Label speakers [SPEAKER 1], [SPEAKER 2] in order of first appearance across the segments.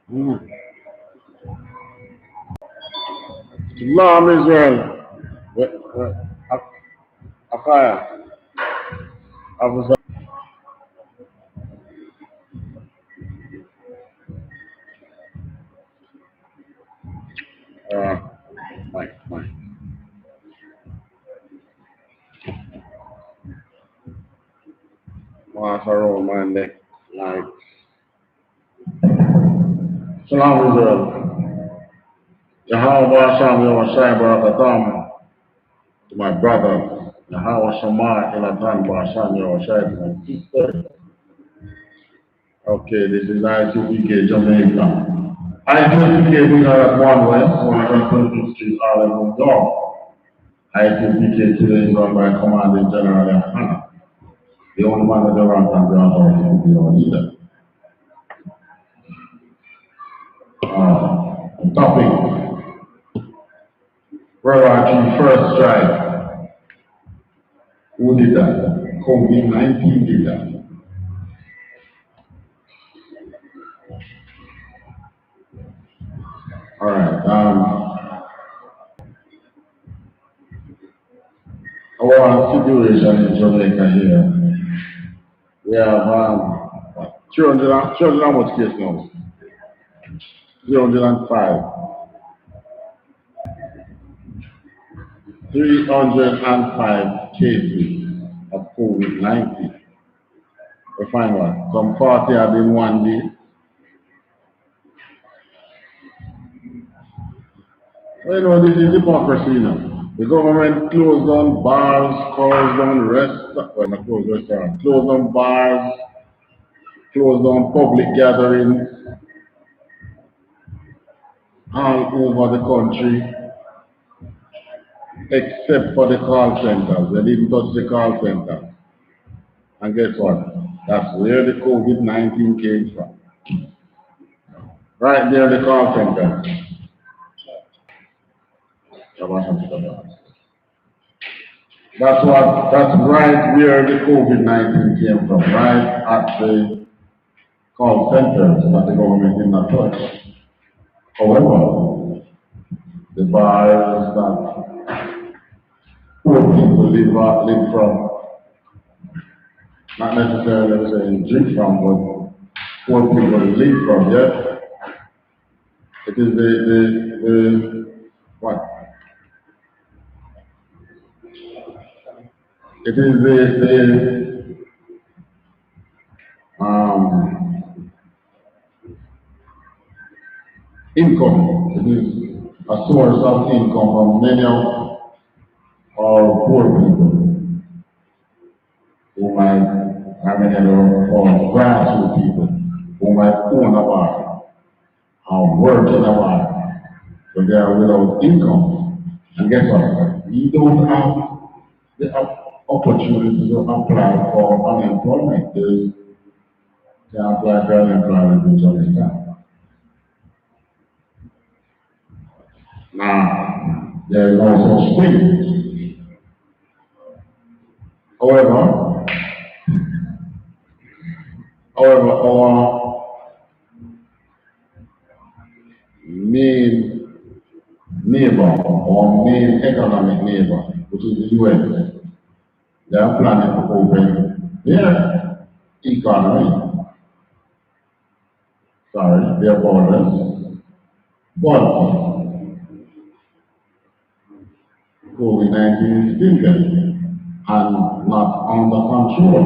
[SPEAKER 1] Shalom Israel. Akaya. Officer. Mike. Master Monday. Like. Shalom Israel. Yahweh Sham Yahweh Barakatam. To my brother. Yahweh Shama Elatan Basham Yahweh my sister. Okay, this is I.S.U.P.K. Jamaica. I.S.U.P.K. we are at 1 West, 125th Street, Harlem, New York. I.S.U.P.K. today is run by Commanding General Yohanna, the only man with the rank and the authority to be our leader. The topic, World War III first strike. Who did that? COVID-19 did that. Alright, our situation in Jamaica here, we have 300 how much case now? 305. 305 cases of COVID-19. We find what? Some 40 have been 1 day. Well, you know, this is hypocrisy now. The government closed down bars, closed down restaurants, well, not closed restaurants, closed down bars, closed down public gatherings all over the country, except for the call centers. They didn't touch the call centers. And guess what? That's where the COVID-19 came from. Right there, the call center. That's right where the COVID-19 came from, right at the call centers that the government did not touch. However, the bars that poor people live from, not necessarily saying drink from, but poor people live from, yes. It is the what? It is the income. It is a source of income for many of our poor people who might have many of grassroots people who might own a bar or work in a bar, but they are without income. And guess what? We don't have the opportunity to apply for unemployment. They can apply for unemployment in Jamaica. Now, there is no such thing. However, our main neighbor, our main economic neighbor, which is the U.S., they are planning to open their economy, their borders, but COVID-19 is still there and not under control.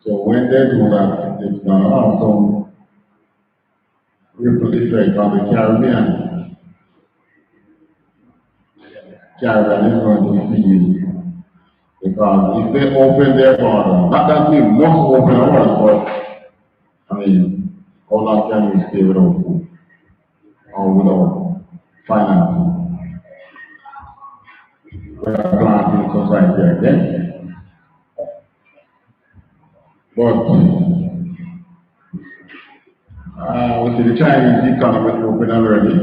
[SPEAKER 1] So when they do that, it's going to have some ripple effect on the Caribbean. Caribbean is going to feel, because if they open their border, not that we must open ours, but I mean, how long can we stay without food or without financing? We are planting society again. But we see the Chinese economy open already.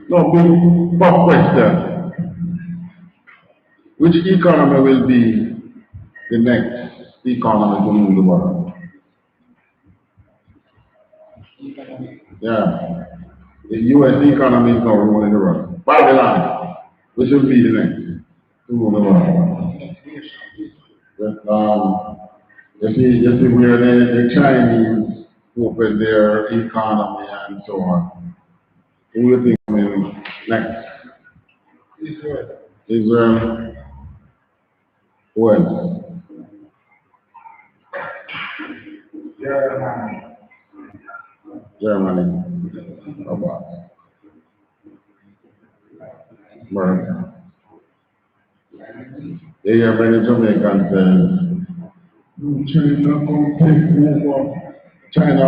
[SPEAKER 1] No, big question. Which economy will be the next economy to move the world? Yeah. The U.S. economy is not ruling the world. Babylon, which will be the next to rule the world. But, you see where the Chinese open their economy and so on. Who do you think coming next? Israel. Israel. Who else? Germany. Germany. About. America. They hear many Jamaicans saying, China going to take over. China.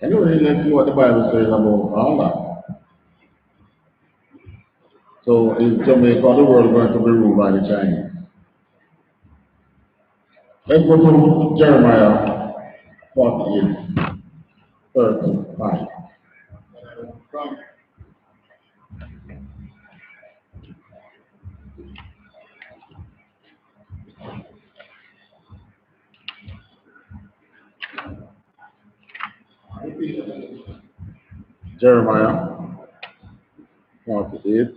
[SPEAKER 1] Anyway, let's see what the Bible says about all that. So in Jamaica, the world is going to be ruled by the Chinese. Let's go to Jeremiah 48, 35. Jeremiah 48,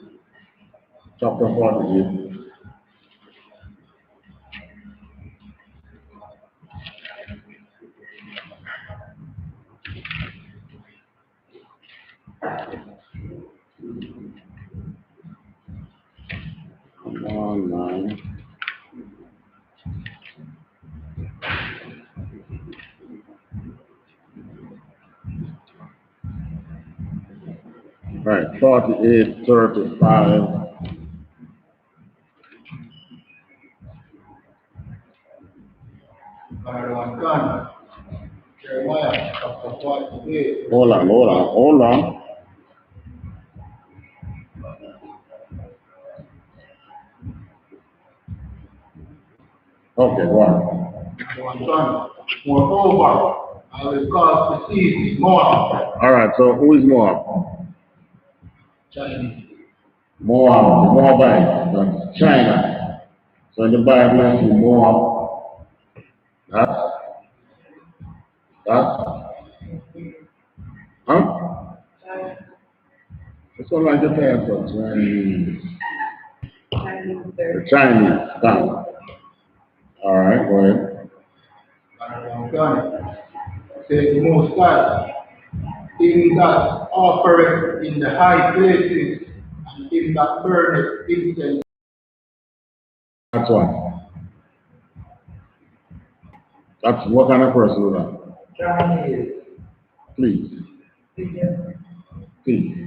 [SPEAKER 1] chapter 48. Come on, man. Right, 48, 35.
[SPEAKER 2] Jeremiah chapter 48.
[SPEAKER 1] Hold on. Okay, go on.
[SPEAKER 2] Moreover, I will cause the sea more.
[SPEAKER 1] All right, so who is Moab?
[SPEAKER 2] Chinese.
[SPEAKER 1] Moab, the Moabites, that's China. So in the Bible, you see Moab, that's, huh? It's all like the pastor, Chinese. The Chinese, done. All right, go ahead.
[SPEAKER 2] Says the Most High, him that offereth in the high places, and him that burneth incense.
[SPEAKER 1] That's one. That's what kind of person is that?
[SPEAKER 2] Chinese.
[SPEAKER 1] Please. Please.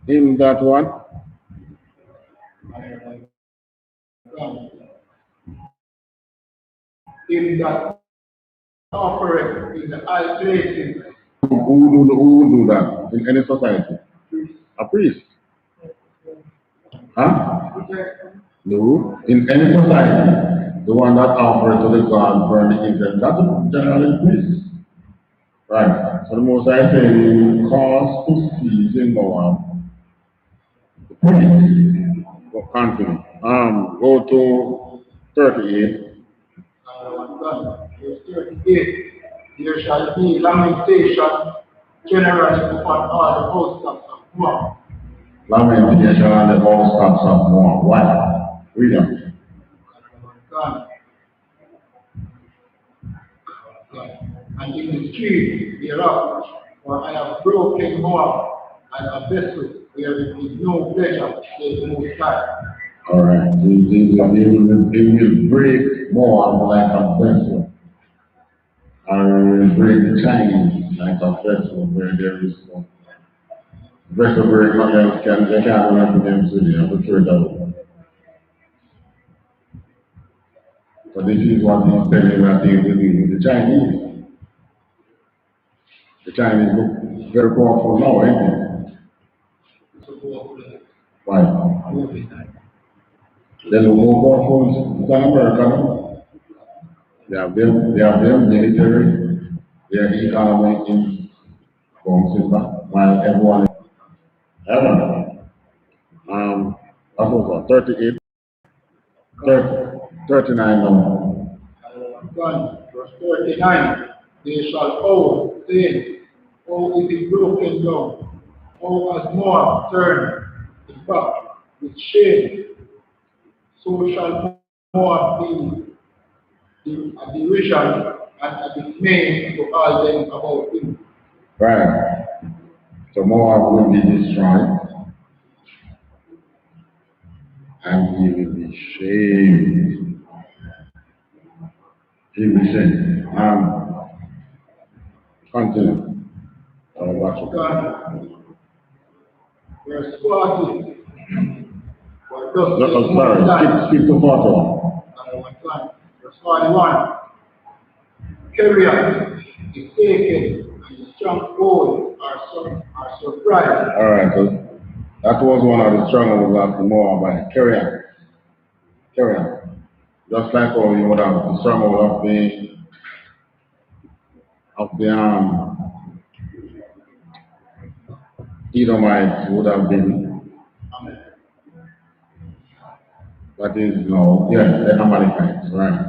[SPEAKER 1] In that one?
[SPEAKER 2] Him that offereth in the high places.
[SPEAKER 1] Who do that in any society? A priest. Huh? No. In any society, the one that offers to the God burning incense, that's generally priest. Right. So the most I say you cause to cease in Moab. The priest. Go continue. Go to 38.
[SPEAKER 2] Verse 38. There shall be lamentation generally upon all the hosts of Moab.
[SPEAKER 1] Lamentation on the housetops of Moab. Why? Read them.
[SPEAKER 2] And in the street thereof, for I have broken Moab and a vessel where it is no pleasure, says the Most High.
[SPEAKER 1] All right. He will break Moab like a vessel. And will break the Chinese like a vessel where there is no vessel break, they can't run to them city. I'm sure that. So this is what he's telling that they will do with the Chinese. The Chinese look very powerful now, ain't they? Why? They look more powerful than America. They have their military, their economy in Consumer, while everyone is heaven. That was what, 38, 39 now.
[SPEAKER 2] 1, verse 39, they shall hold, saying, oh, it is broken down, oh, as Moab turned his back with shame, so shall Moab be a derision and a dismay to all them about him.
[SPEAKER 1] Right. So Moab will be destroyed, and he will be shamed. He will be shamed. Continue. Watch it.
[SPEAKER 2] God, verse 40.
[SPEAKER 1] Sorry, skip to 41.
[SPEAKER 2] Verse 41. Carrion is taken, and the stronghold are surprised.
[SPEAKER 1] Alright, so that was one of the strongholds of the Moabite. Carrion. Just like how you would have the stronghold of the Edomites would have been.
[SPEAKER 2] Amen.
[SPEAKER 1] That is no, yes, the Amalekites, right.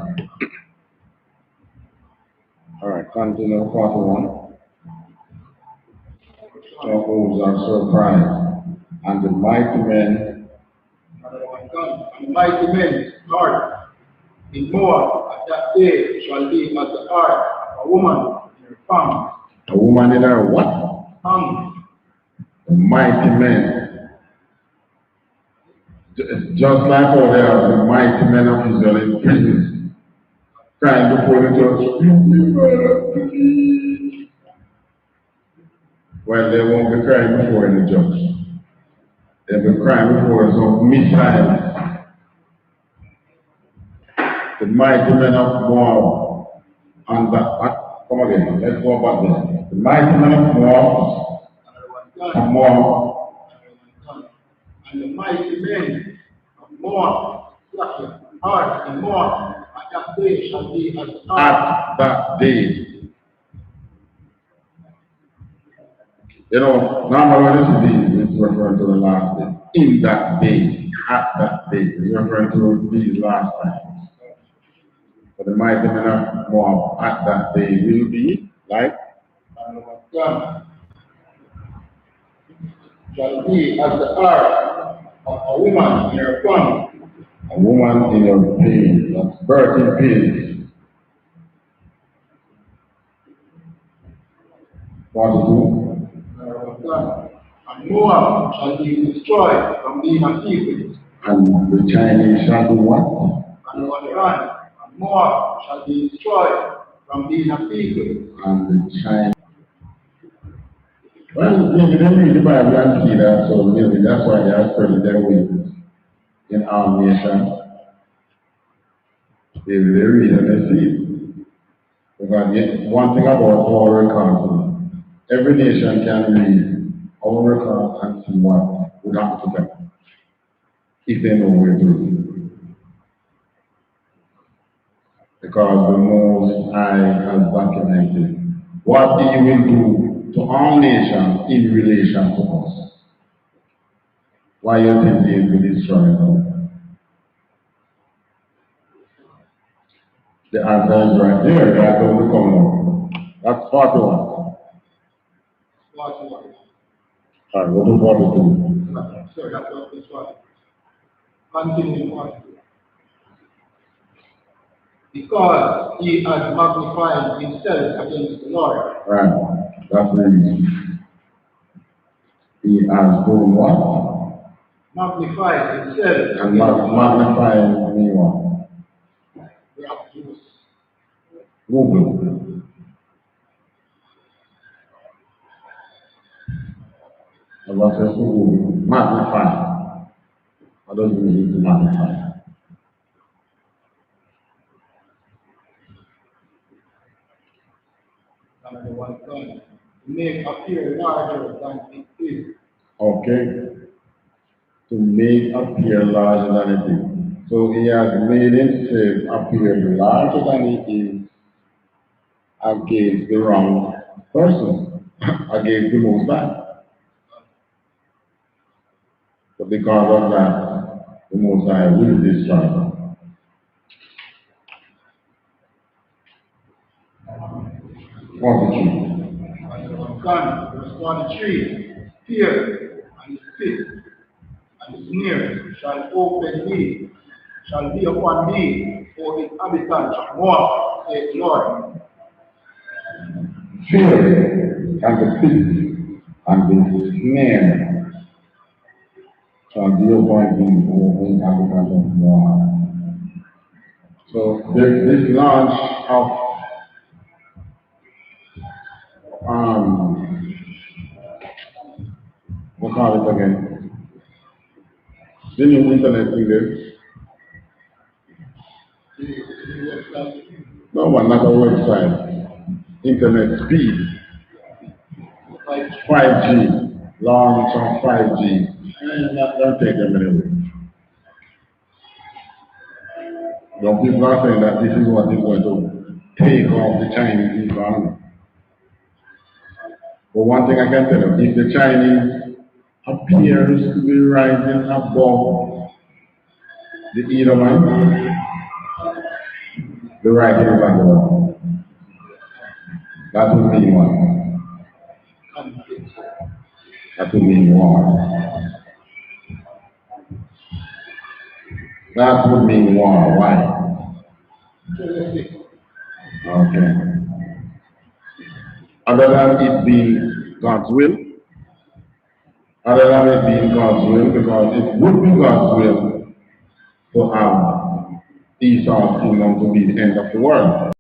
[SPEAKER 1] Alright, continue 41. Strongholds are surprised, and the mighty men.
[SPEAKER 2] And the mighty men Lord, in Moab at that day shall be as the heart of a woman in her palm.
[SPEAKER 1] A woman in her what?
[SPEAKER 2] Palm.
[SPEAKER 1] The mighty men. Just like how there are the mighty men of Israel in prison, crying before the judge. Well, they won't be crying before the judge. They'll be crying before some missiles. The mighty men of Moab, and come again, let's go back there. The mighty men of Moab,
[SPEAKER 2] and the mighty men of Moab, heart and Moab, at that day shall be as the heart.
[SPEAKER 1] At that day. You know, normally when this is referring to the last day. In that day, at that day, it's referring to these last times. But the mighty men of Moab at that day will be like
[SPEAKER 2] shall be as the heart of a woman in her palm.
[SPEAKER 1] a woman in her pain, that's birthing pains. 42.
[SPEAKER 2] And Moab shall be destroyed from being a people.
[SPEAKER 1] And the Chinese shall do what?
[SPEAKER 2] And Moab shall be destroyed from being a people.
[SPEAKER 1] And the Chinese. Well, maybe they read the Bible and see that, so maybe that's why they are spreading their wings in our nation. Maybe they read and they see. Because one thing about our record, every nation can read our record and see what would happen to them if they know we're doing. Because the Most High has documented what He will do to all nations in relation to us. Why you think He will destroy them? The answer is right there. That's what we come up. That's 41.
[SPEAKER 2] 41.
[SPEAKER 1] Alright, what do 42?
[SPEAKER 2] Sorry, that's what this one. Continue 42. Because he has magnified himself against the Lord.
[SPEAKER 1] Right, that's the reason. He has done what?
[SPEAKER 2] Magnified himself.
[SPEAKER 1] And magnify me what? Google. Allah says Google. Magnify. What does it mean to magnify?
[SPEAKER 2] Another one thing. To make appear larger than it is.
[SPEAKER 1] Okay. To make appear larger than it is. So He has made Himself appear larger than He is against the wrong person, against the Most High. But because of that, the Most High will destroy them. 43.
[SPEAKER 2] Verse 43. Fear and the pit and the snare shall open thee, shall be upon thee, for inhabitants of Moab, saith the Lord.
[SPEAKER 1] Fear and the pit and the snare shall be upon thee, O inhabitants of Moab. So this launch of what call it again? The new internet thing there. No one, not a website. Internet speed. 5G. Launch of 5G. Don't take them anyway. Some people are saying that this is what is going to take off the Chinese economy. But one thing I can tell you, if the Chinese appears to be rising above the Edomite, the writing is on the wall. That would mean what? That would mean war. That would mean war. Why? Okay. Other than it being God's will, because it would be God's will to have Esau's kingdom to be the end of the world.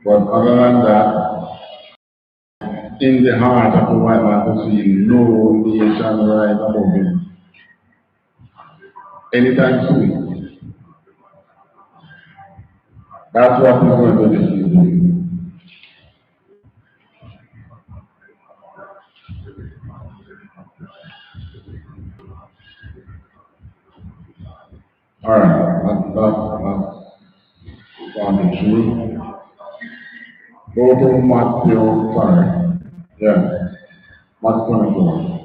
[SPEAKER 1] But other than that, in the heart of the white man to see no nation rise above him anytime soon. That's what he's going to do. Alright, that's on the truth. Go to Matthew, sorry. Yeah. Matthew 24.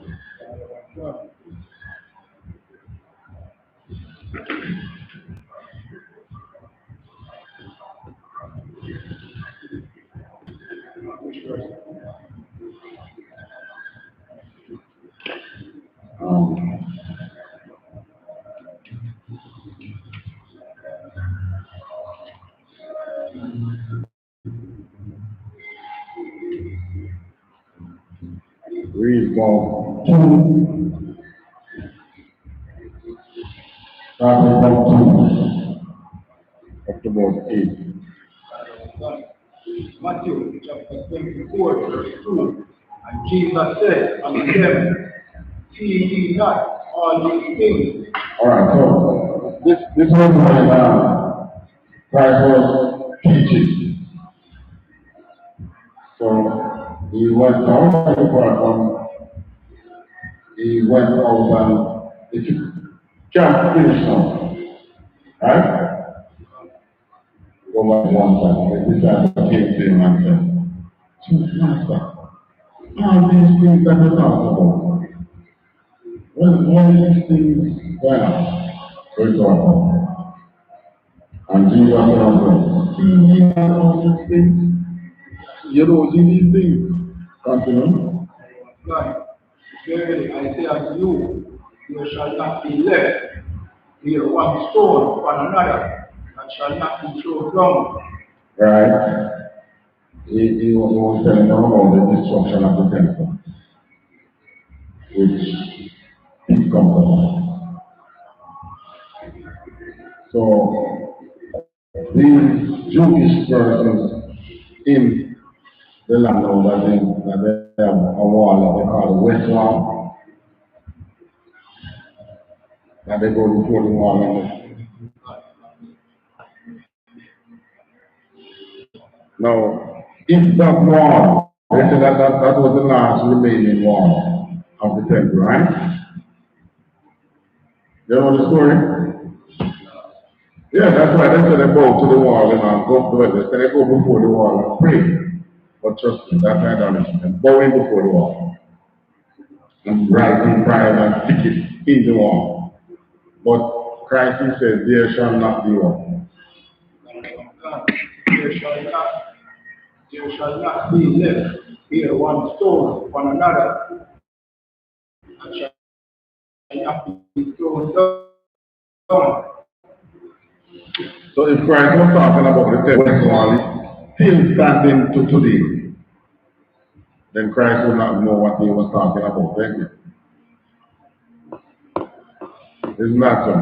[SPEAKER 1] Read from 2. Starting from 2 up to about 8.
[SPEAKER 2] Matthew chapter 24, verse 2. And Jesus said unto them, see ye not all these things?
[SPEAKER 1] Alright, so this was when Christ was teaching. So he went out and if you can't finish now, right? Go back one time. This time came to him and said, Master, all these things that you talk about, when all these things going on, so he thought, and Jesus said, see ye not all these things? You don't see these things. Continue.
[SPEAKER 2] Right. Verily I say unto you, there shall not be left here one stone upon another, that shall not be thrown down.
[SPEAKER 1] Right. He was telling them about the destruction of the temple, which is comfortable. So these Jewish persons in the land now that they have a wall that they call the West Wall, that they go before the wall and now if that wall, they say that was the last remaining wall of the temple, right? You know the story? Yeah, that's why they say they bow to the wall and go to it. They say they go before the wall and pray. But trust me, that's idolatry. And bowing before the wall. And writing pride and stick it in the wall. But Christ he says, there shall not be one.
[SPEAKER 2] There shall not there shall not be left here one stone upon another, and shall not be thrown down.
[SPEAKER 1] So if Christ was talking about the testimony still standing to today, then Christ would not know what he was talking about, thank you. Isn't that so?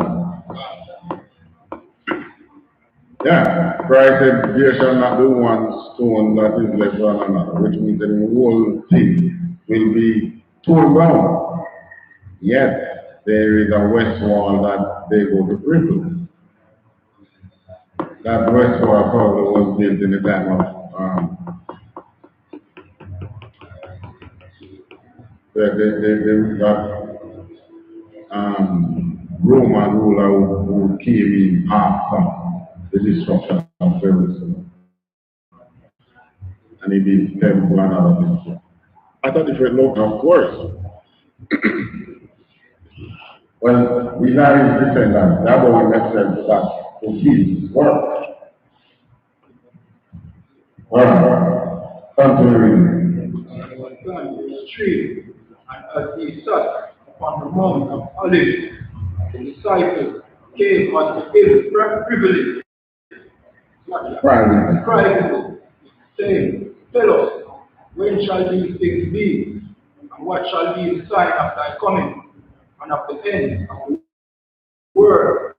[SPEAKER 1] Yeah, Christ said, there shall not be one stone that is left on another, which means that the whole thing will be torn down. Yet, there is a west wall that they go to Britain. That west wall probably was built in the time of that Roman ruler who came in after the destruction of Jerusalem. And he did temple and other things. I thought if we look, of course. Well, we are his descendants. The other one that says that fulfills his work. Well, continuing.
[SPEAKER 2] Tree, and as he sat upon the Mount of Olives, the disciples came unto him privately, saying, tell us, when shall these things be, and what shall be the sign of thy coming, and of the end of the world?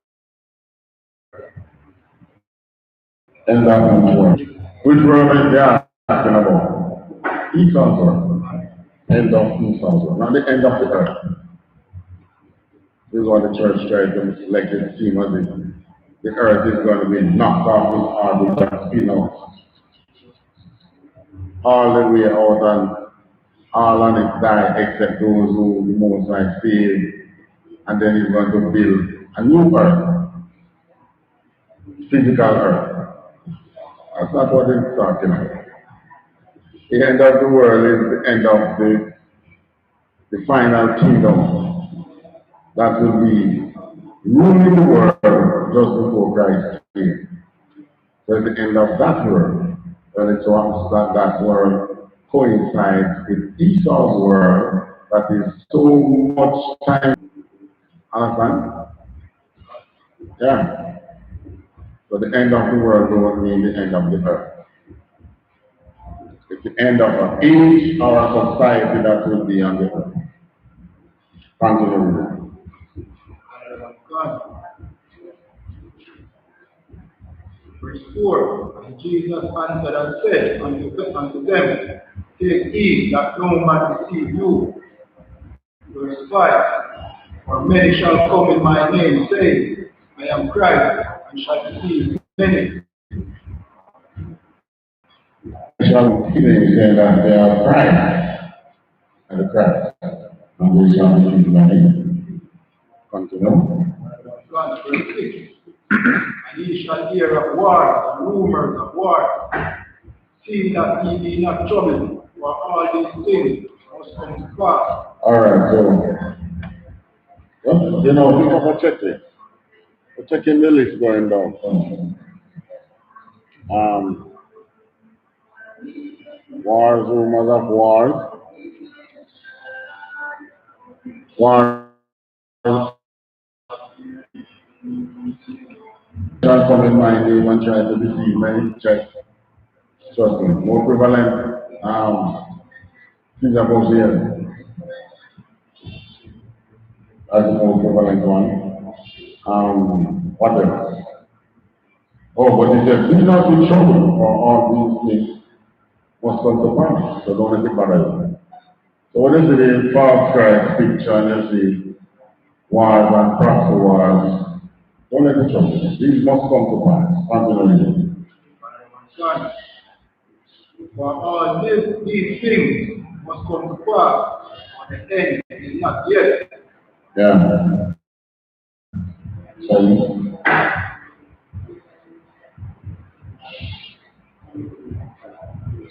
[SPEAKER 1] End of the world. Which world is they asking about? Esau's world. End of Esau's world, not the end of the earth. This is what the church tries to make it seem as if the earth is going to be knocked off its orbit and spin out all the way out, and all on it die except those who the Most High saved, and then he's going to build a new earth, physical earth. That's not what it's talking about. The end of the world is the end of the final kingdom that will be ruling the world just before Christ came. So at the end of that world, and it's once that world coincides with Esau's world, that is so much time. Understand? Yeah. So the end of the world don't mean the end of the earth. It's the end of an age or a society that will be on the earth. Continue.
[SPEAKER 2] Verse 4, and Jesus answered and said unto them, take heed that no man deceive you. Verse 5, for many shall come in my name, saying, I am Christ, and shall deceive many.
[SPEAKER 1] Shall say that they are Christ and the Christ, and we shall deceive many. Continue.
[SPEAKER 2] Verse 6, and ye shall hear of wars and rumors of wars. See that ye be not troubled, for all these things must come to pass.
[SPEAKER 1] Alright, so, well, you know, think of a checking. We're checking the list going down. Wars, rumors of wars. Wars. Shall come in my name and try to deceive me. Check. Trust me. More prevalent. Things about here. That's the more prevalent one. What else? Oh, but he said, do not be troubled, for all these things must come to pass. So don't let it bother you. So when you see the false Christ picture and you see wars and proxy wars, don't let it trouble you. These must come to pass. Continue.
[SPEAKER 2] For all these things must come to pass, but the end is not yet.
[SPEAKER 1] Yeah. So,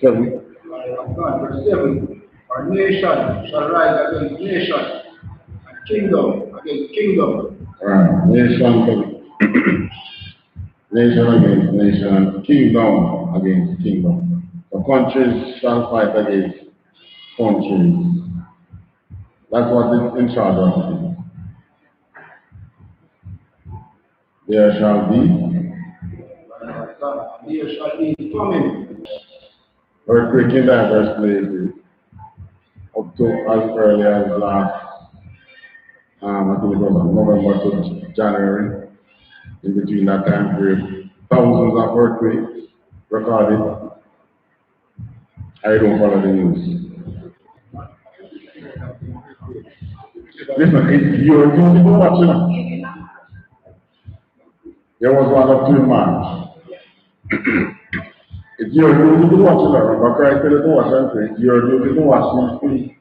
[SPEAKER 2] Verse 7, for nation shall rise against nation, and kingdom against kingdom.
[SPEAKER 1] Right. Nation against nation, and kingdom against kingdom. The countries shall fight against countries. That's what this in charge of. There shall be
[SPEAKER 2] famine.
[SPEAKER 1] earthquake in diverse places up to as early as last, I think it was November to January. In between that time period, thousands of earthquakes recorded. I don't follow the news. Listen, if you're doing watching, there was one up to March. If you're doing the watching, remember Christ said to watch and pray. You're doing the watching.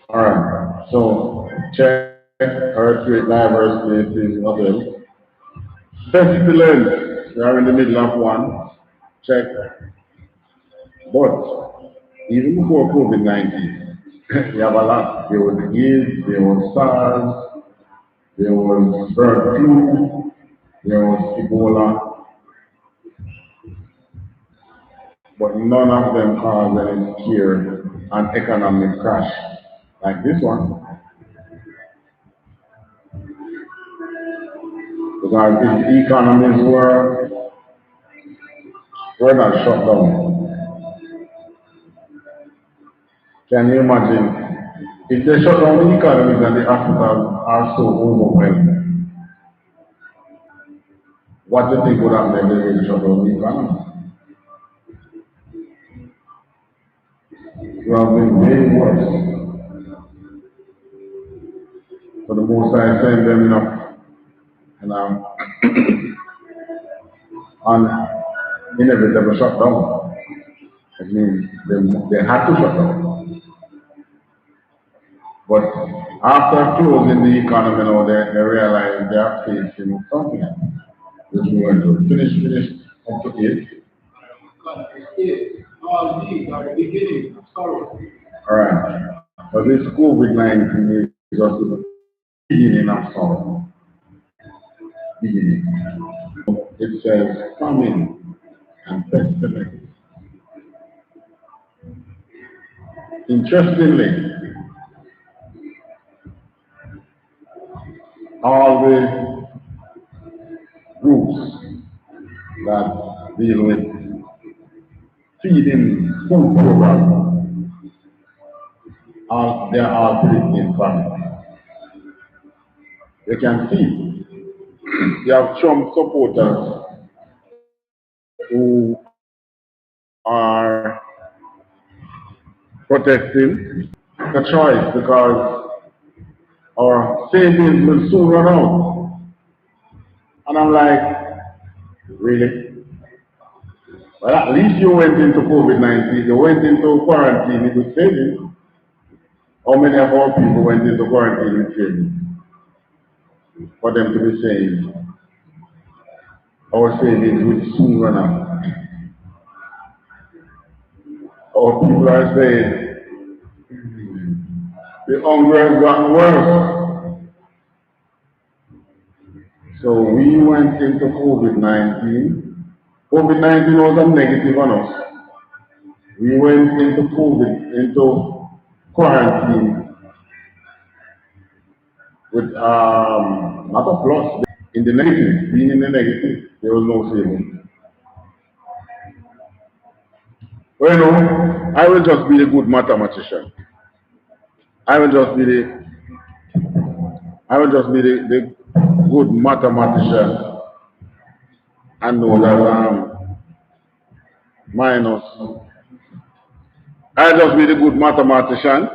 [SPEAKER 1] Alright, so check earthquake diverse places, what else? Pestilence, we are in the middle of one. Check. But even before COVID-19, we have a lot. There was AIDS, there was SARS, there was bird flu, there was Ebola, but none of them caused any scare and economic crash like this one. Because if economies were not shut down, can you imagine if they shut down the economies and the hospitals are so overwhelmed? What do you think would happen if they shut down the economy? It would have been way worse. For the most I send them enough and on inevitable shutdown. It means they had to shut down. But after closing the economy now, they realize they are facing something which we went to finish up to 8.
[SPEAKER 2] All these are the beginning of sorrow.
[SPEAKER 1] Alright. But this COVID-19 is just the beginning of sorrow. Beginning. It says famine and pestilence. Interestingly, all the groups that deal with feeding food programs, they are all predicting famine. You can see you have Trump supporters who are protesting the choice because our savings will soon run out. And I'm like, really? Well, at least you went into COVID-19, you went into quarantine with savings. How many of our people went into quarantine with savings? For them to be saying, our savings will soon run out. Our people are saying, the hunger has gotten worse. So we went into COVID-19. COVID-19 was a negative on us. We went into quarantine with not a plus, in the negative, being in the negative, there was no saving. Well, you know, I will just be the good mathematician. I will just be the good mathematician and know that minus. I'll just be the good mathematician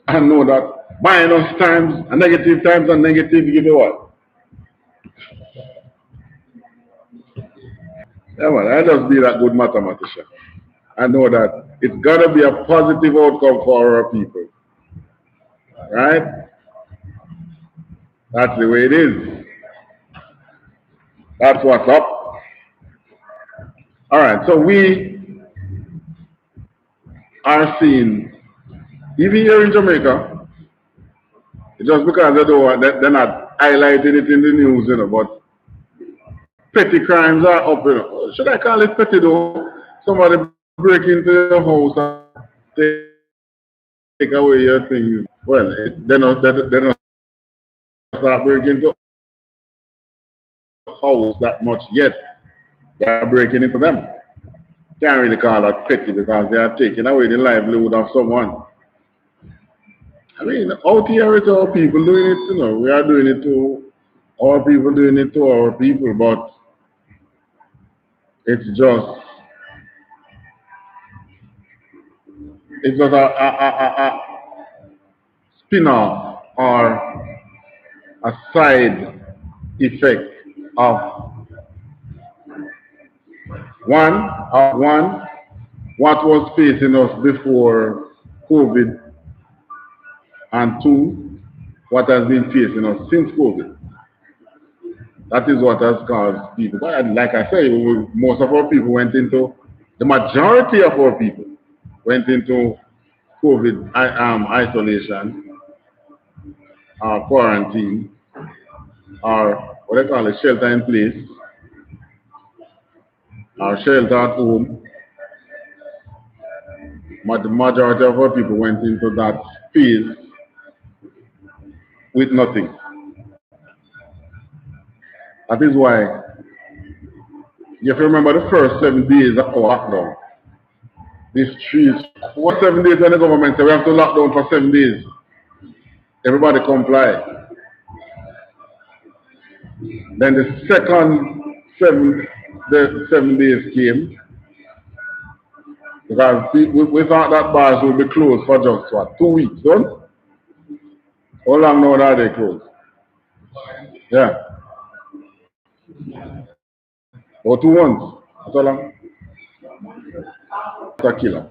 [SPEAKER 1] and know that minus times and negative give you what? Yeah, man, I'll just be that good mathematician. I know that it's got to be a positive outcome for our people. Right? That's the way it is. That's what's up. All right, so we are seeing, even here in Jamaica, just because they're not highlighting it in the news, but petty crimes are up. Should I call it petty though? Somebody break into your house and take away your things. Well, they don't start breaking into house that much yet. They are breaking into them. Can't really call that petty because they are taking away the livelihood of someone. I mean, out here it's our people doing it, you know. We are doing it to our people, doing it to our people, but it's just a spin-off or a side effect of one, what was facing us before COVID, and two, what has been facing us since COVID. That is what has caused people. But like I say, most of our people went into, the majority of our people went into COVID isolation, quarantine, or what they call it, shelter in place, or shelter at home. But the majority of our people went into that phase with nothing. That is why, if you remember the first 7 days of our lockdown, these trees, what 7 days when the government said we have to lock down for 7 days? Everybody comply. Then the second the 7 days came because we thought that bars would be closed for just what, 2 weeks, don't? How long now are they closed? Yeah. Or 2 months. That's how long? It's a killer.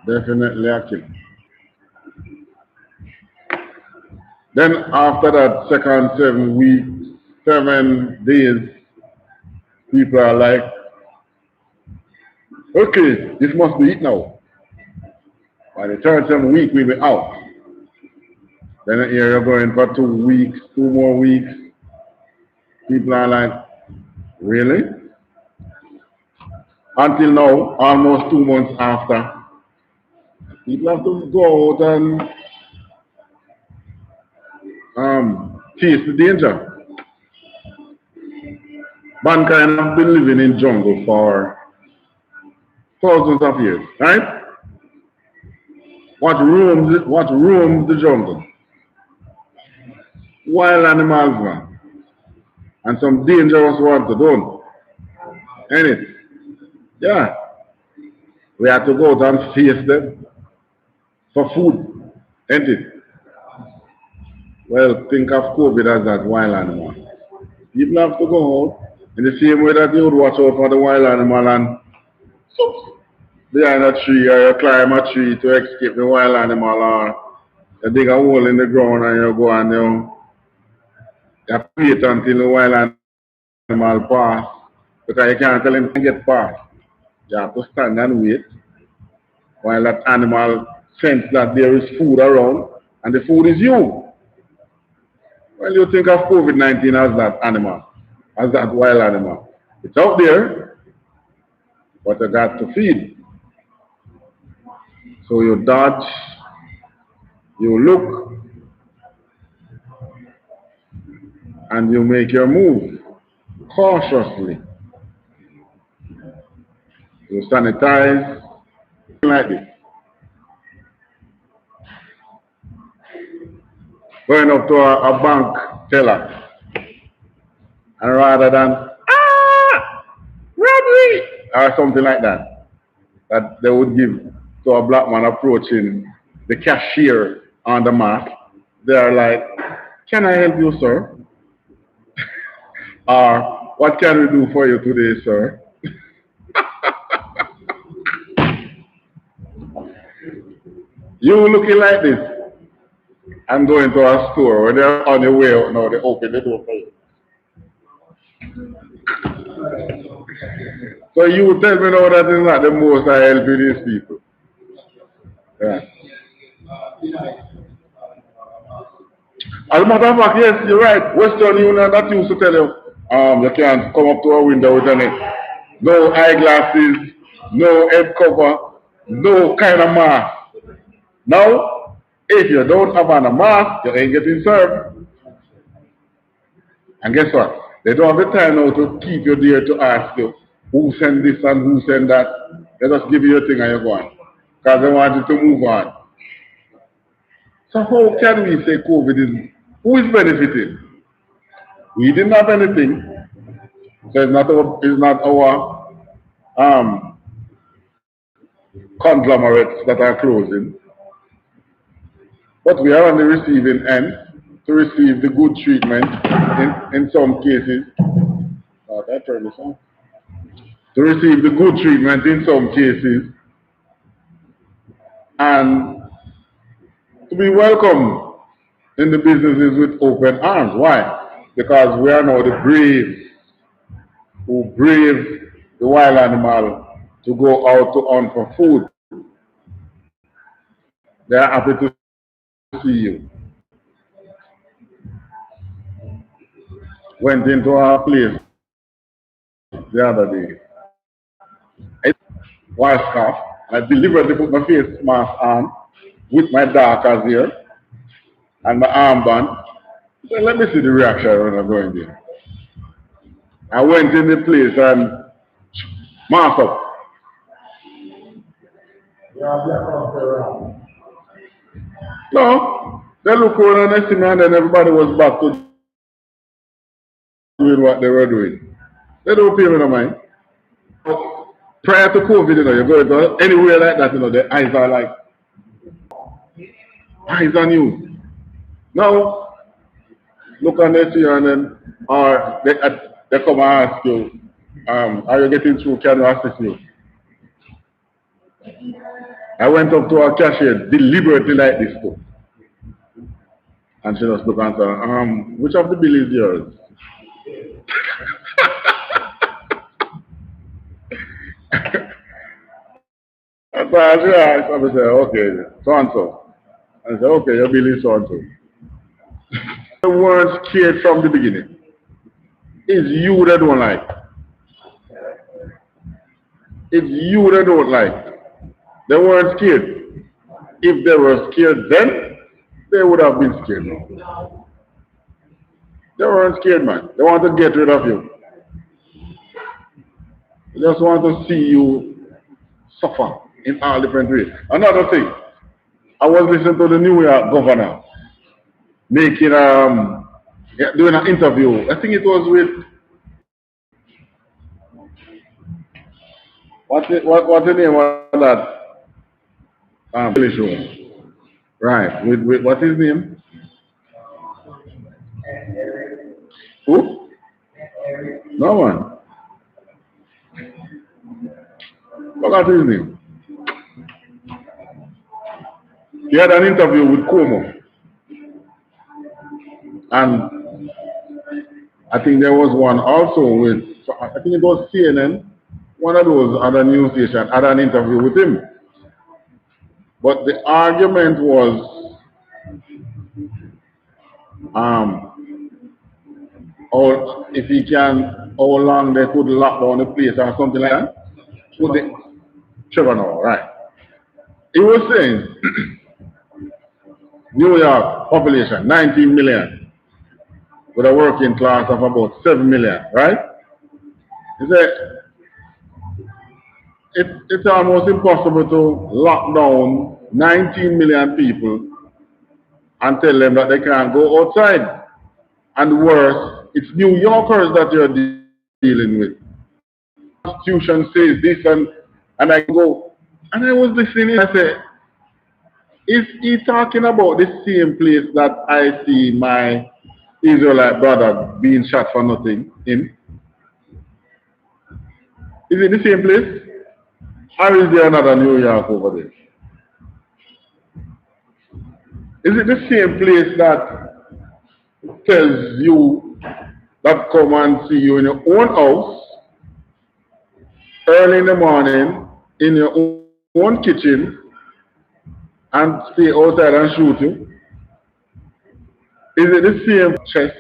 [SPEAKER 1] Definitely a killer. Then after that second 7 weeks, 7 days, people are like, okay, this must be it now. By the third 7 week, we'll be out. Then here you're going for 2 weeks, 2 more weeks. People are like, really? Until now, almost 2 months after, people have to go out and face the danger. Mankind have been living in jungle for thousands of years, right? What roams the jungle? Wild animals, man. And some dangerous ones to don't. Ain't it? Yeah. We have to go out and face them for food. Ain't it? Well, think of COVID as that wild animal. People have to go out in the same way that you would watch out for the wild animal and behind a tree, or you climb a tree to escape the wild animal, or you dig a hole in the ground and you go and you wait until the wild animal pass, because you can't tell him to get past. You have to stand and wait while that animal sense that there is food around and the food is you. Well, you think of COVID-19 as that animal, as that wild animal. It's out there, but you got to feed. So you dodge, you look, and you make your move cautiously. You sanitize, like this. Going up to a bank teller, and rather than, robbery, or something like that, that they would give to a black man approaching the cashier on the mask, they are like, can I help you, sir? Or, what can we do for you today, sir? You looking like this and going to a store when they're on your way out now, they open the door for you. So you tell me now that is not the most I help these people. Yeah. As a matter of fact, yes, you're right. Western Union, that used to tell you, You can't come up to a window with any no eyeglasses, no head cover, no kind of mask. Now, if you don't have on a mask, you ain't getting served. And guess what? They don't have the time now to keep you there to ask you who sent this and who sent that. They just give you your thing and you're going. Because they want you to move on. So how can we say COVID is, who is benefiting? We didn't have anything. So it's not our conglomerates that are closing. But we are on the receiving end to receive the good treatment in some cases. I turn this on. To receive the good treatment in some cases and to be welcomed in the businesses with open arms. Why? Because we are now the brave who brave the wild animal to go out to hunt for food. They are happy to see you. Went into our place the other day. I was scarf. I deliberately put my face mask on with my dark hair and my armband. So let me see the reaction when I go in there. I went in the place and mask up. No, they look around and they see me and then everybody was back to doing what they were doing. They don't pay me no mind. Prior to COVID, you go to anywhere like that, the eyes are like, eyes on you. Now, look on the see and then, or they come and ask you, are you getting through? Can you assist me? I went up to our cashier deliberately like this too. And she just looked and said, which of the bill is yours? And so I said, okay, so and so. I said, okay, your bill is so and so. They weren't scared from the beginning. It's you that don't like. It's you that don't like. They weren't scared. If they were scared then, they would have been scared now. They weren't scared, man. They want to get rid of you. They just want to see you suffer in all different ways. Another thing, I was listening to the New York governor making doing an interview. I think it was with what's the name of that show? Right. With what's his name? Who? No one. Forgot his name. He had an interview with Cuomo. And I think there was one also with, I think it was CNN, one of those other news stations had an interview with him. But the argument was, or if he can, how long they could lock down the place or something like that. Would they, Trevor, no, right. He was saying, New York population, 19 million, with a working class of about 7 million, right? He said, it's almost impossible to lock down 19 million people and tell them that they can't go outside. And worse, it's New Yorkers that you're dealing with. The Constitution says this and I go, and I was listening, I said, is he talking about the same place that I see my Israelite brother being shot for nothing in? Is it the same place? Or is there another New York over there? Is it the same place that tells you that come and see you in your own house, early in the morning, in your own kitchen, and stay outside and shoot you? Is it the same chest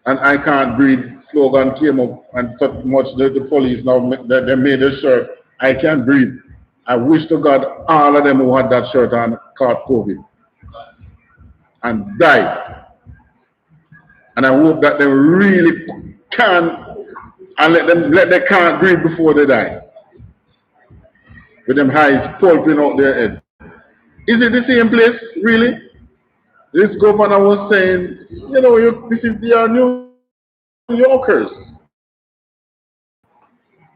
[SPEAKER 1] and I can't breathe slogan came up and so much the police now they made a shirt, I can't breathe. I wish to God all of them who had that shirt on caught COVID and died. And I hope that they really can and let they can't breathe before they die. With them eyes pulping out their head. Is it the same place, really? This governor was saying, you know, this is the New Yorkers.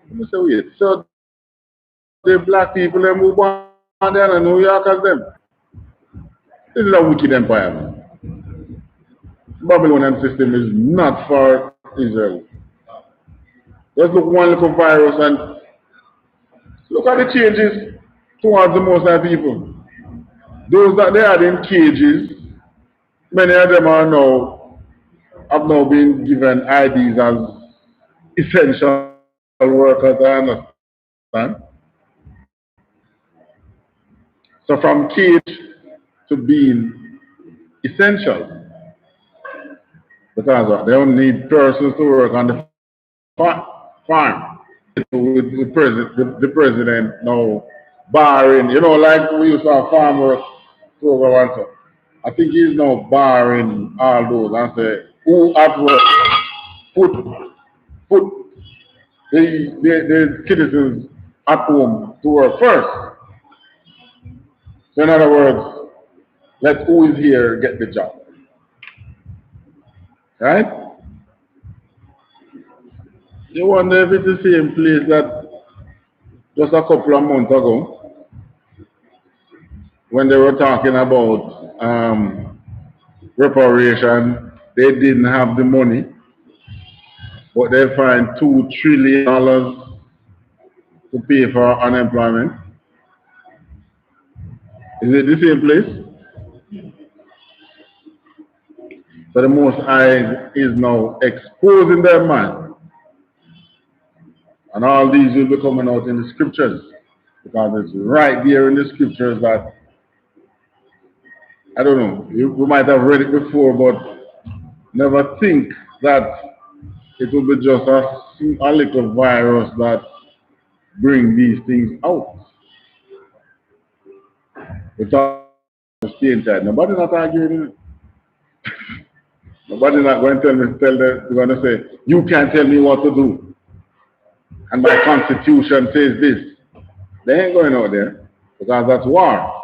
[SPEAKER 1] Let me say, wait, so the black people they move on there in New York as them. This is a wicked empire, man. Babylonian system is not for Israel. Just look one little virus and look at the changes towards the most of people. Those that they had in cages, many of them are now have now been given IDs as essential workers, I understand. So from cage to being essential. Because they don't need persons to work on the farm. With the president now barring, you know, like we used to have farm work program and so. I think he's now barring all those and say, who at work put the citizens at home to work first. So in other words, let who is here get the job. Right? You wonder if it's the same place that just a couple of months ago, when they were talking about reparation, they didn't have the money, but they find $2 trillion to pay for unemployment. Is it the same place? So the Most High is now exposing their mind. And all these will be coming out in the scriptures. Because it's right there in the scriptures that, I don't know, we might have read it before, but never think that it will be just a little virus that bring these things out. Without stay inside. Nobody not arguing it. Nobody not going to tell them, they're going to say, you can't tell me what to do. And my constitution says this. They ain't going out there because that's war.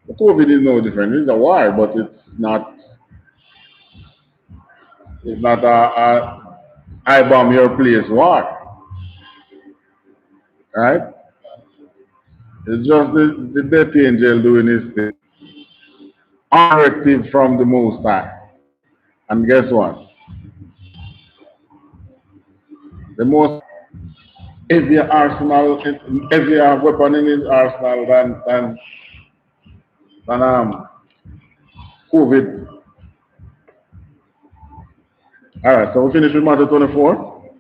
[SPEAKER 1] The COVID is no different. It's a war, but it's not a I bomb your place war. Right? It's just the death angel doing his thing. Directive from the Most High. And guess what? The most heavier arsenal, heavier weapon in his arsenal than COVID. Alright, so we finish with Matthew 24.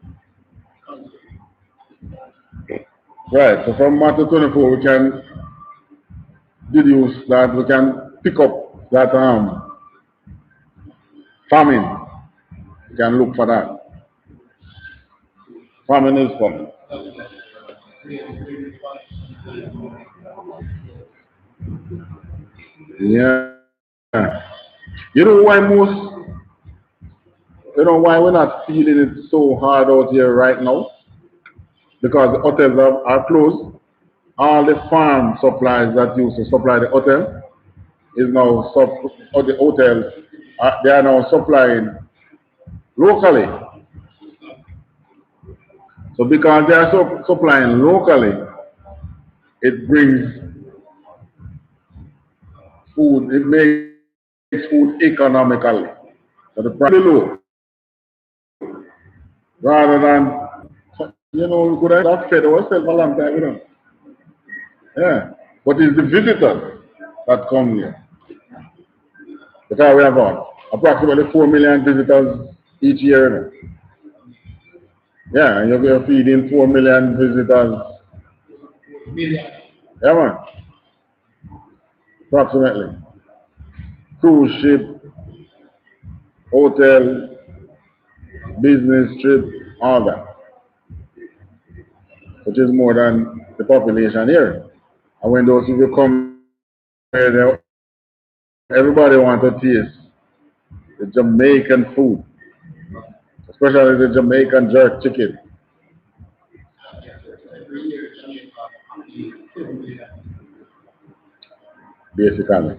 [SPEAKER 1] Right, so from Matthew 24 we can deduce that we can pick up that famine. We can look for that. Famine is coming. Yeah. You know why why we're not feeling it so hard out here right now? Because the hotels are closed. All the farm supplies that used to supply the hotel is now or the hotels they are now supplying locally. So because they are supplying locally, it brings food, it makes food economically. So the price is low. Rather than, you know, we could have fed ourselves a long time, you know. Yeah. But it's the visitors that come here. Because we have approximately 4 million visitors each year. You know. Yeah, and you're feeding 4 million visitors. Yeah, man. Approximately. Cruise ship, hotel, business trip, all that, which is more than the population here. And when those people come here, everybody wants to taste the Jamaican food, especially the Jamaican jerk chicken,
[SPEAKER 2] Every year,
[SPEAKER 1] basically.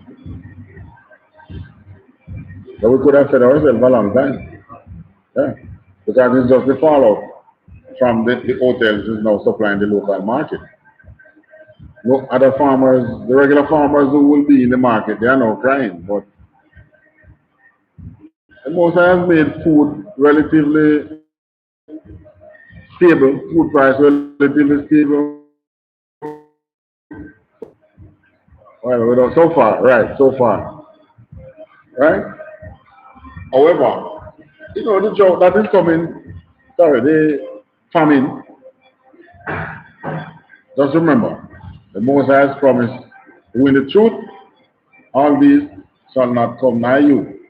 [SPEAKER 1] But we could have fed ourselves a long time. Yeah. Because it's just the fallout from the hotels is now supplying the local market. No other farmers, the regular farmers who will be in the market, they are now crying. But the most has made food relatively stable, food price relatively stable. Well, without so far, right, so far, right? However, the joke that is coming, sorry, the famine, just remember, the Most High has promised, who in the truth, all these shall not come nigh you.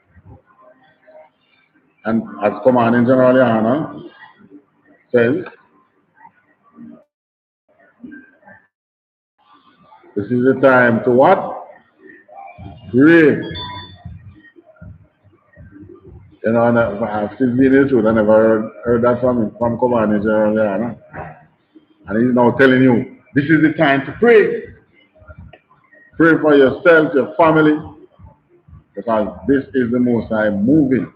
[SPEAKER 1] And as commanding General Yohana says, this is the time to what? Pray. And I've still been in the truth, I never heard that from commanding General Yohana. And he's now telling you, this is the time to pray. Pray for yourself, your family, because this is the Most High moving.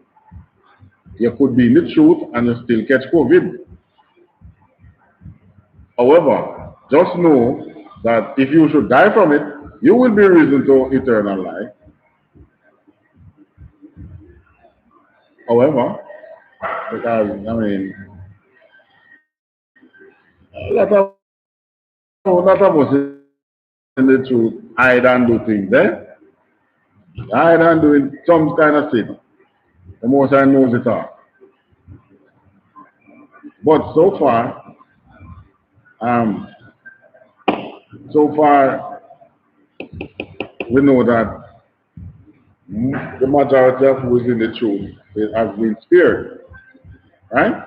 [SPEAKER 1] You could be in the truth and you still catch COVID. However, just know that if you should die from it, you will be risen to eternal life. However, because, I mean, a lot of us in the truth hide and do things, eh? Hide and doing some kind of sin. The Most High knows it all. But um, so far, we know that the majority of who is in the truth has been spared, right?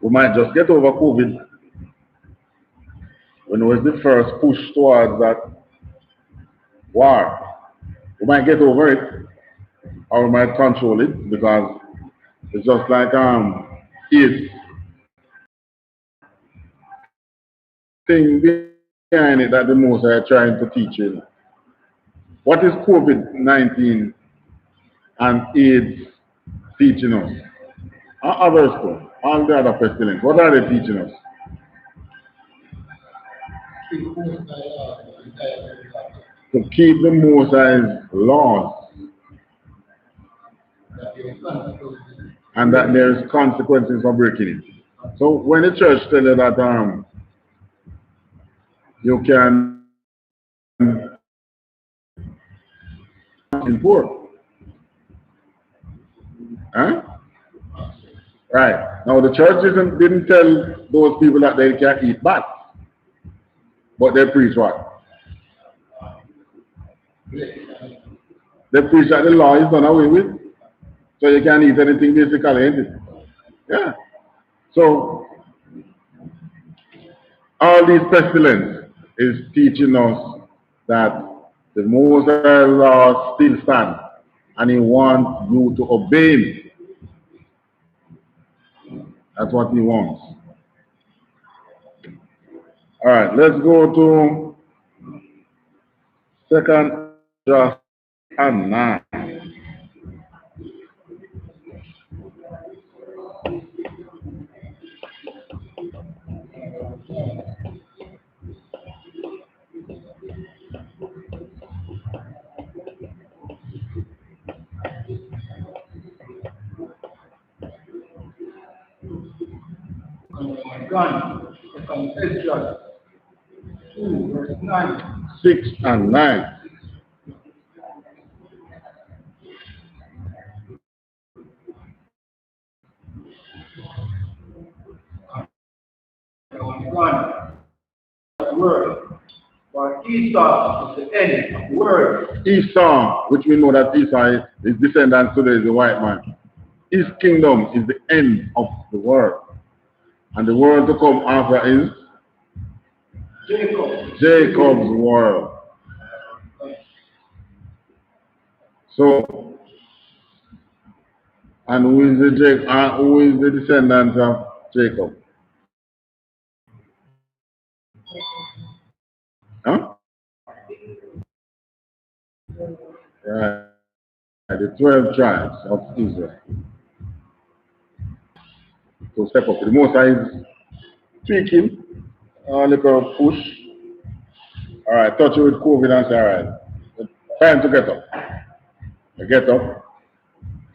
[SPEAKER 1] We might just get over COVID when it was the first push towards that war. We might get over it, or we might control it because it's just like AIDS thing behind it that the most are trying to teach you. What is COVID-19 and AIDS teaching us? Others too, all the other pestilence. What are they teaching us? To keep the Most High's laws and that there's consequences for breaking it. So when the church tell you that you can import, huh? Right. Now the church didn't tell those people that they can't eat bats, but they preach what? They preach that the law is done away with, so you can't eat anything basically, ain't it? Yeah. So all these pestilence is teaching us that the Most High law still stand, and He wants you to obey Him. That's what He wants. All right, let's go to 2nd Johanna.
[SPEAKER 2] Gun, second Ezra 2, verse 9.
[SPEAKER 1] 6 and 9.
[SPEAKER 2] Gun, word. For Esau is the end of word.
[SPEAKER 1] Esau, which we know that Esau is his descendants today is the white man. His kingdom is the end of the world. And the world to come after is Jacob's world. So, and who is the descendant of Jacob? Huh? Right. The 12 tribes of Israel. So step up. The Most High is speaking. Look at push. Alright, touch it with COVID and say, alright. Time to get up. You get up,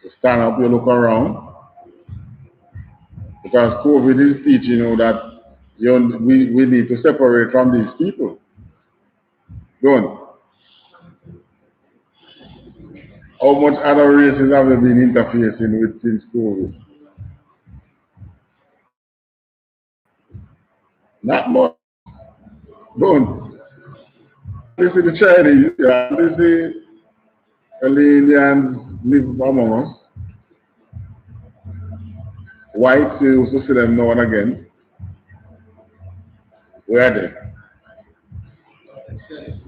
[SPEAKER 1] you stand up, you look around. Because COVID is teaching you that we need to separate from these people. Don't. How much other races have you been interfacing with since COVID? Not much. Don't. This is the Chinese, this is the Indians live among us. Whites, you used to see them now and again. Where are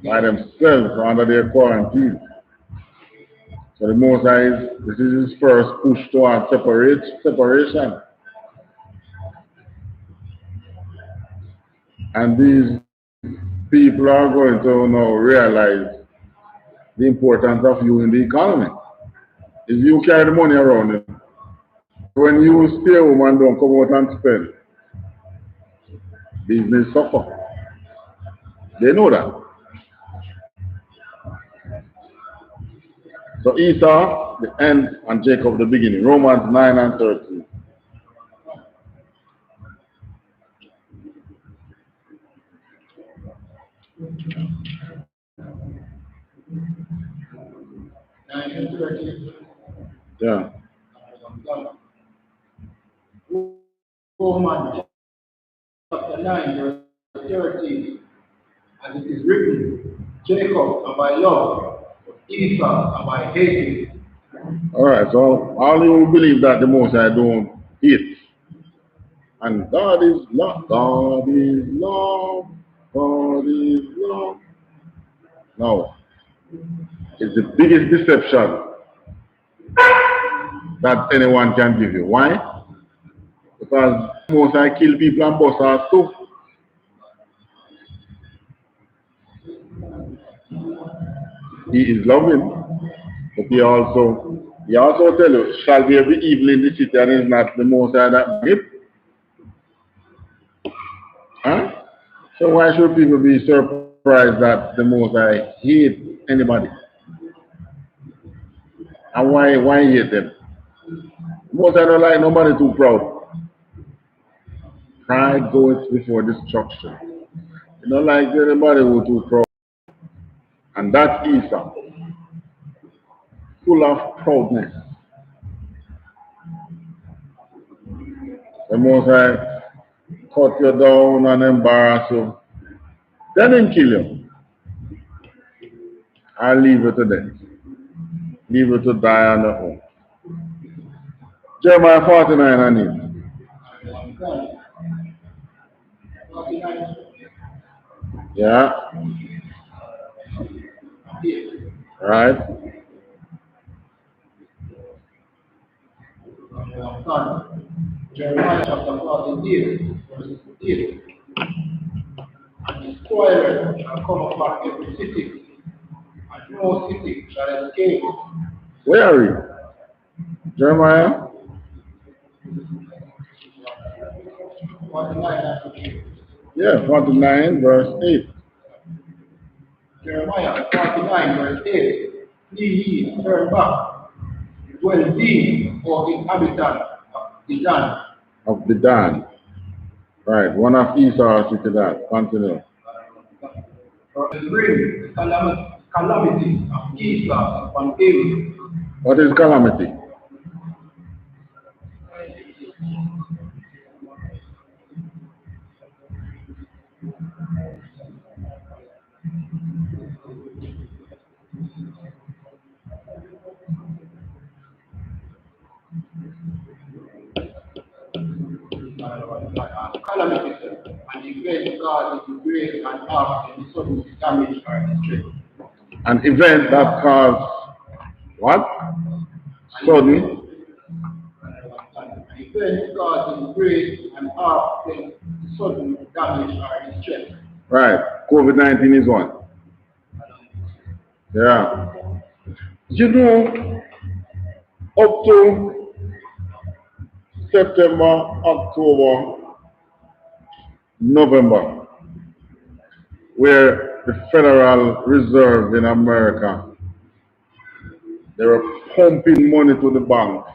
[SPEAKER 1] they? By themselves under their quarantine. So the Most High this is his first push towards separation. And these people are going to now realize the importance of you in the economy. If you carry the money around you, when you stay home and don't come out and spend, business suffer. They know that. So Esau, the end, and Jacob, the beginning. Romans 9 and 13. Yeah.
[SPEAKER 2] Romans chapter 9, verse 13. As it is written, Jacob am I love, but Esau am I hated.
[SPEAKER 1] Alright, so all you believe that the Most High don't hate. And God is love. God is love. God is love. Now, it's the biggest deception that anyone can give you. Why? Because most I kill people and bust out too. He is loving, but he also tell you, shall there be evil in the city and is not the Most High that give? Huh? So why should people be surprised that the Most High hate anybody? And why hate them? Most High don't like nobody too proud. Pride goes before destruction. You don't like anybody who too proud. And that's Esau, full of proudness. The Most High cut you down and embarrass you. Then him kill you. I leave you to death. Leave you to die on the home. Jeremiah 49 and 8. Yeah. Right.
[SPEAKER 2] Jeremiah chapter 48, verse 8. And the spoiler shall come upon every city, and no city shall escape.
[SPEAKER 1] Where are you? Jeremiah?
[SPEAKER 2] 49 and 8.
[SPEAKER 1] Yeah, 49 verse 8.
[SPEAKER 2] Jeremiah 49, verse 8. Flee ye, turn back, dwell thee, O inhabitant of the land.
[SPEAKER 1] Of the Dan. Right, one of Esau to that. Continue.
[SPEAKER 2] Bring calamity of Esau upon him.
[SPEAKER 1] What is calamity?
[SPEAKER 2] calamity, sir, and event causing great and often sudden damage or distress.
[SPEAKER 1] An event that caused what? Sudden.
[SPEAKER 2] An event causing great and often sudden damage or distress.
[SPEAKER 1] Right. COVID-19 is one. Yeah. You know, up to September, October, November, where the Federal Reserve in America, they were pumping money to the banks.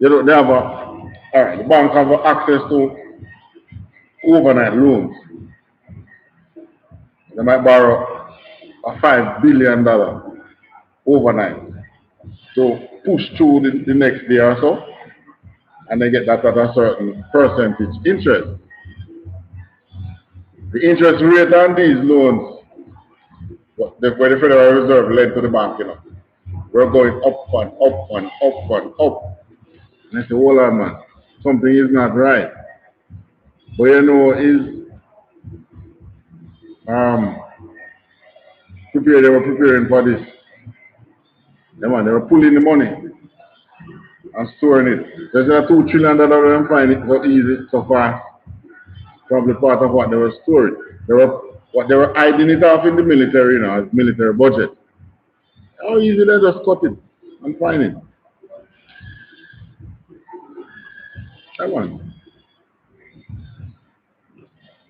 [SPEAKER 1] You know, they have the bank have access to overnight loans. They might borrow a $5 billion overnight to push through the next day or so, and they get that at a certain percentage interest. The interest rate on these loans, where the Federal Reserve lent to the bank, you know, we're going up and up and up and up. And I say, hold on, man, something is not right. But you know, they were preparing for this. Yeah, man, they were pulling the money and storing it. There's a $2 trillion and find it so easy, so fast. Probably part of what they were storing. They were hiding it off in the military, you know, as military budget. How easy they just cut it and find it. Come on.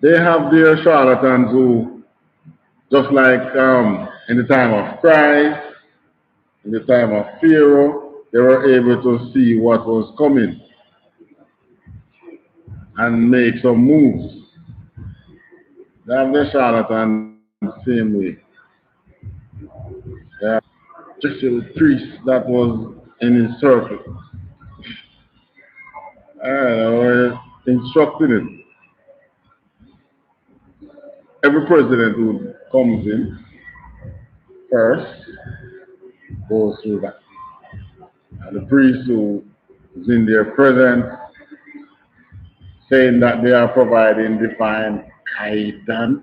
[SPEAKER 1] They have their charlatans who, just like in the time of Christ, in the time of Pharaoh, they were able to see what was coming and make some moves. They have their charlatans the same way. They have just a priest that was in his circle. They were instructing him. Every president who comes in first goes through that. And the priest who is in their presence saying that they are providing divine guidance